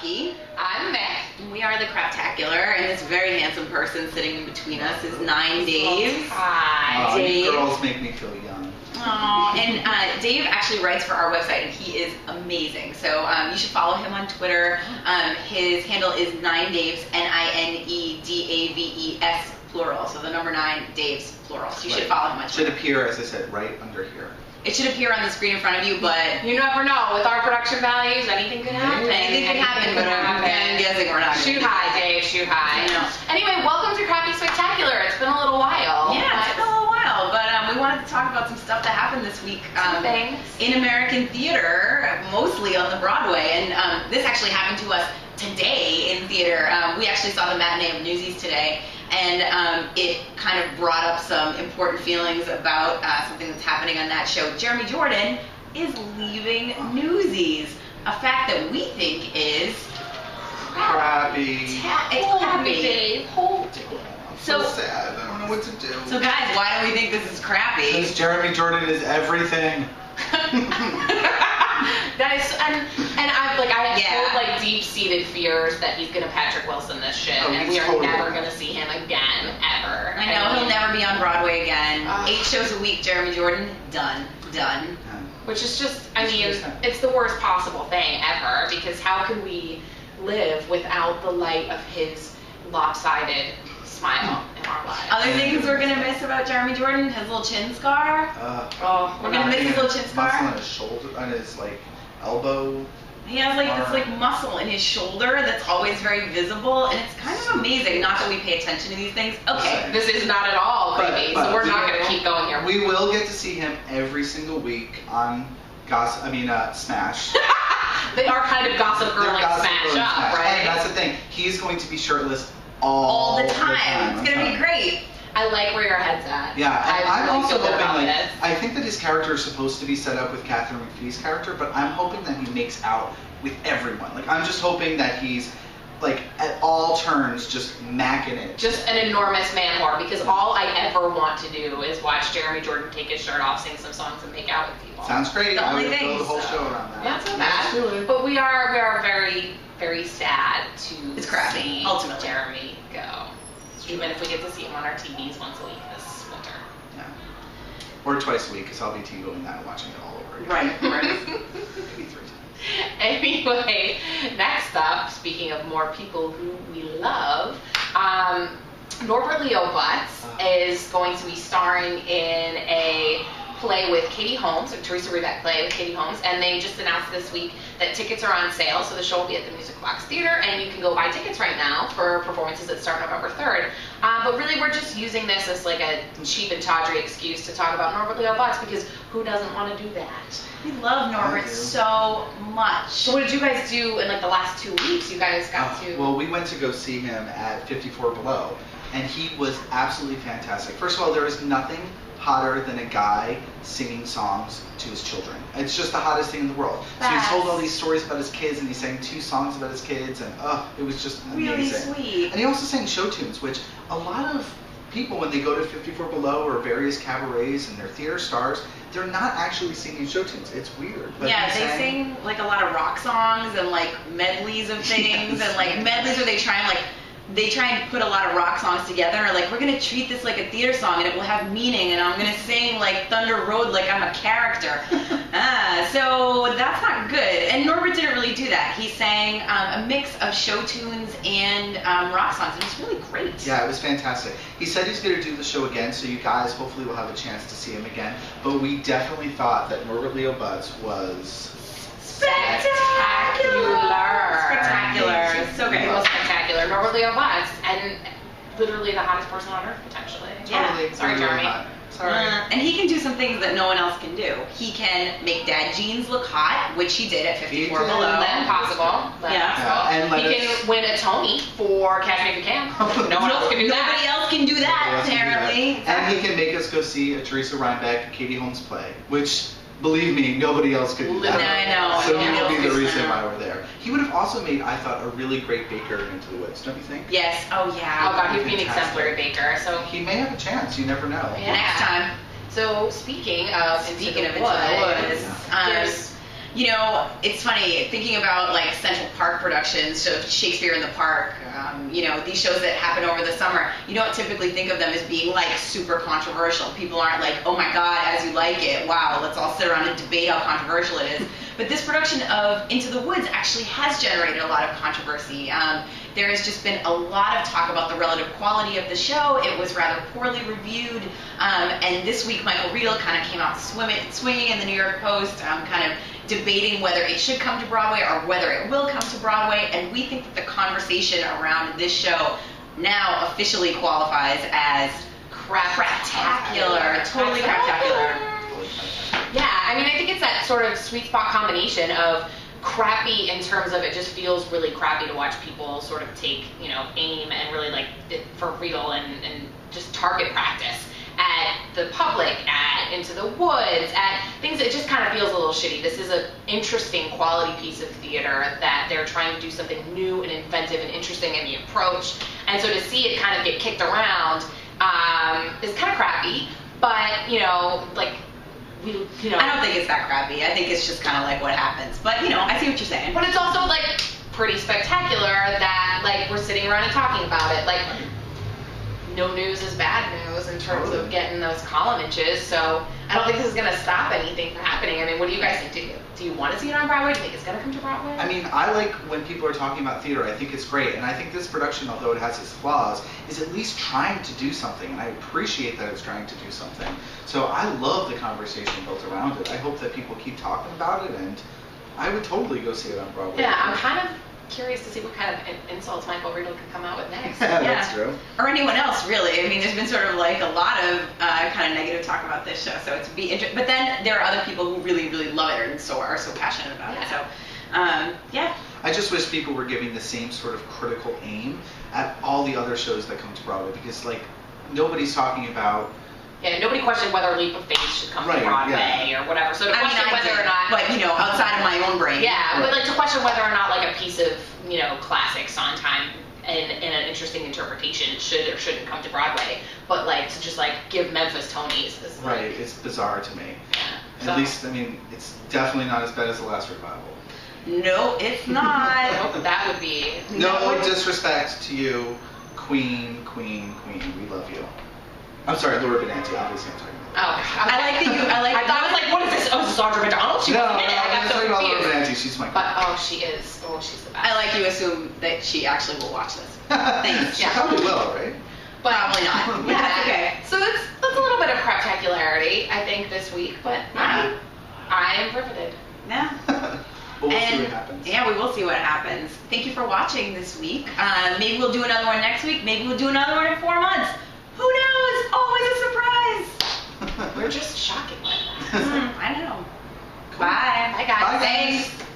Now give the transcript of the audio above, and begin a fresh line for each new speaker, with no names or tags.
Bucky.
I'm Mick.
And we are the Craptacular, and this very handsome person sitting in between us is 9 Dave.
Hi.
Dave.
You girls make me feel young.
Aww. And Dave actually writes for our website, and he is amazing. So you should follow him on Twitter. His handle is 9Daves, Ninedaves, plural. So the number 9 Daves, plural. So you should follow him on Twitter.
Should appear, as I said, right under here.
It should appear on the screen in front of you, but
You never know. With our production values, anything could happen.
anything can happen. But I'm guessing we're not.
Shoot high, Dave. Shoot high.
I know.
Anyway, welcome to Crappy Spectacular. It's been a little while.
Yeah, it's been a little while, but we wanted to talk about some stuff that happened this week
Things.
in American theater, mostly on the Broadway. And this actually happened to us today in theater. We actually saw the matinee of Newsies today, and it kind of brought up some important feelings about something that's happening on that show. Jeremy Jordan is leaving Newsies, a fact that we think is
Crappy.
It's
Hold me,
crappy.
Dave. Hold me.
I'm so sad. I don't know what to do.
So guys, why do we think this is crappy?
Because Jeremy Jordan is everything.
That is, and I have
Yeah.
full deep-seated fears that he's gonna Patrick Wilson this shit,
Oh,
and
he's
we are
totally
never
right.
gonna see him again ever.
I know, he'll never be on Broadway again.
Ugh.
8 shows a week, Jeremy Jordan, done.
Which is just, I mean,
100%.
it's the worst possible thing ever, because how can we live without the light of his lopsided smile in our lives?
Other things we're gonna miss about Jeremy Jordan, his little chin scar.
Oh,
We're gonna miss his little chin
Muscle
scar.
on his shoulder, on his elbow.
He has this muscle in his shoulder that's always very visible, and it's kind of amazing. Not that we pay attention to these things. Okay,
this is not at all creepy, so we're not gonna keep going here.
We will get to see him every single week on Smash.
They are kind of Gossip Girl like
Gossip
Smash
Girl and
Up,
Smash.
right?
And that's the thing. He's going to be shirtless all
all the time. It's gonna be great.
I like where your head's at.
Yeah, and I'm
really
also
feel good
hoping,
about this.
I think that his character is supposed to be set up with Catherine McPhee's character, but I'm hoping that he makes out with everyone. I'm just hoping that he's, at all turns, just macking it.
Just an enormous man whore, because all I ever want to do is watch Jeremy Jordan take his shirt off, sing some songs, and make out with people.
Sounds great.
The
I
only
would
thing,
build the whole
so.
show around that.
That's not
Let's do
bad.
it.
But we are very, very sad to
It's crappy,
see
ultimately.
Jeremy go. Even if we get to see him on our TVs once a week this winter.
Yeah. Or twice a week, because I'll be T-going that and watching it all over again.
Right.
Maybe 3 times.
Anyway, next up, speaking of more people who we love, Norbert Leo Butz is going to be starring in a play with Katie Holmes, a Teresa Rebeck play with Katie Holmes, and they just announced this week that tickets are on sale, so the show will be at the Music Box Theater, and you can go buy tickets right now for performances that start November 3rd. But really, we're just using this as a cheap and tawdry excuse to talk about Norbert Leo Butz, because who doesn't want to do that?
We love Norbert
I do.
so much.
So what did you guys do in the last 2 weeks? You guys got to...
Well, we went to go see him at 54 Below, and he was absolutely fantastic. First of all, there is nothing hotter than a guy singing songs to his children. It's just the hottest thing in the world. So he told all these stories about his kids, and he sang 2 songs about his kids, and it was just amazing.
Really sweet.
And he also sang show tunes, which a lot of people, when they go to 54 Below or various cabarets and they're theater stars, they're not actually singing show tunes. It's weird. But
Yeah,
he
they
sang-
sing a lot of rock songs and medleys of things,
Yes.
and medleys where they try and put a lot of rock songs together, and are we're gonna treat this like a theater song, and it will have meaning, and I'm gonna sing Thunder Road like I'm a character. So that's not good. And Norbert didn't really do that. He sang a mix of show tunes and rock songs, and it was really great.
Yeah, it was fantastic. He said he's going to do the show again, so you guys hopefully will have a chance to see him again. But we definitely thought that Norbert Leo Butz was...
Spectacular. So
It
great.
was spectacular. Norbert Leo Butz, and literally the hottest person on earth, potentially.
Yeah.
Totally,
Sorry,
really
Jeremy.
hot. Sorry.
And he can do some things that no one else can do. He can make dad jeans look hot, which he did at 54
He did.
Below.
Then possible.
Yeah.
And let
he
us-
can win a Tony for Catch Me If You Can. No one else can do that.
Nobody else can do that,
Nobody else can do that.
apparently.
And he can make us go see a Teresa Reinbeck, Katie Holmes play, which, believe me, nobody else could do that.
I know.
So he
Nobody
will be
else
the
could.
reason why we're there. He would have also made, I thought, a really great baker in Into the Woods, don't you think?
Yes. Oh, yeah.
Oh god, he'd be an
Fantastic.
exemplary baker. So
He may have a chance, you never know.
Yeah.
Next time.
So speaking of
Speaking of
Into
Into
the
the
Woods,
Woods,
there's
You know, it's funny thinking about like Central Park productions, so Shakespeare in the Park. You know, these shows that happen over the summer, you don't typically think of them as being like super controversial. People aren't like, oh my God, as you like it, wow, let's all sit around and debate how controversial it is. But this production of Into the Woods actually has generated a lot of controversy. There has just been a lot of talk about the relative quality of the show. It was rather poorly reviewed. And this week, Michael Riedel kind of came out swinging in the New York Post, kind of debating whether it should come to Broadway or whether it will come to Broadway. And we think that the conversation around this show now officially qualifies as craptacular. Totally craptacular.
Yeah, I mean, I think it's that sort of sweet spot combination of crappy in terms of it just feels really crappy to watch people sort of take, you know, aim and really like for real and just target practice at the public, at Into the Woods, at things that just kind of feels a little shitty. This is an interesting quality piece of theater that they're trying to do something new and inventive and interesting in the approach. And so to see it kind of get kicked around is kind of crappy, but, you know, like, you know,
I don't think it's that crappy. I think it's just kind of like what happens. But, you know, I see what you're saying.
But it's also, like, pretty spectacular that, like, we're sitting around and talking about it. Like, no news is bad news in terms of getting those column inches. So I don't think this is going to stop anything from happening. I mean, what do you guys think? Do you want to see it on Broadway? Do you think it's going to come to Broadway?
I mean, I like when people are talking about theater. I think it's great. And I think this production, although it has its flaws, is at least trying to do something. And I appreciate that it's trying to do something. So I love the conversation built around it. I hope that people keep talking about it. And I would totally go see it on Broadway.
Yeah, I'm kind of curious to see what kind of insults Michael Riedel can come out with next.
That's true.
Or anyone else, really. I mean, there's been sort of like a lot of kind of negative talk about this show, so it's be interesting. But then there are other people who really, really love it and are so passionate about it. So, yeah.
I just wish people were giving the same sort of critical aim at all the other shows that come to Broadway, because like nobody's talking about.
Yeah, nobody questioned whether Leap of Faith should come to Broadway or whatever. So to question whether or not,
but you know, outside of my own brain.
Yeah, but like to question whether or not like a piece of, you know, classic Sondheim in an interesting interpretation should or shouldn't come to Broadway. But like to just like give Memphis Tonys is like,
it's bizarre to me.
Yeah.
At least, I mean, it's definitely not as bad as the last revival.
No, it's not.
Nope, that would be.
No disrespect to you, Queen. We love you. I'm sorry, Laura Benanti, obviously I'm talking about.
Oh, okay.
I like that you.
I thought I was like, what is this? Oh, this is Audra McDonald? She
No,
was in it. I
I'm
got so
talking about Laura
confused.
Benanti. She's my
But
queen.
she is. Oh, she's the best.
I like you assume that she actually will watch this. Thanks.
She probably will, right?
But,
Probably not.
Yeah,
That's okay.
So that's a little bit of craptacularity, I think, this week. But
Yeah.
I'm riveted.
Yeah.
But we'll see what happens.
Yeah, we will see what happens. Thank you for watching this week. Maybe we'll do another one next week. Maybe we'll do another one in 4 months. Who knows? Always a surprise.
We're just shocking like that.
I know. Bye.
Bye, guys.
Bye, guys.
Thanks.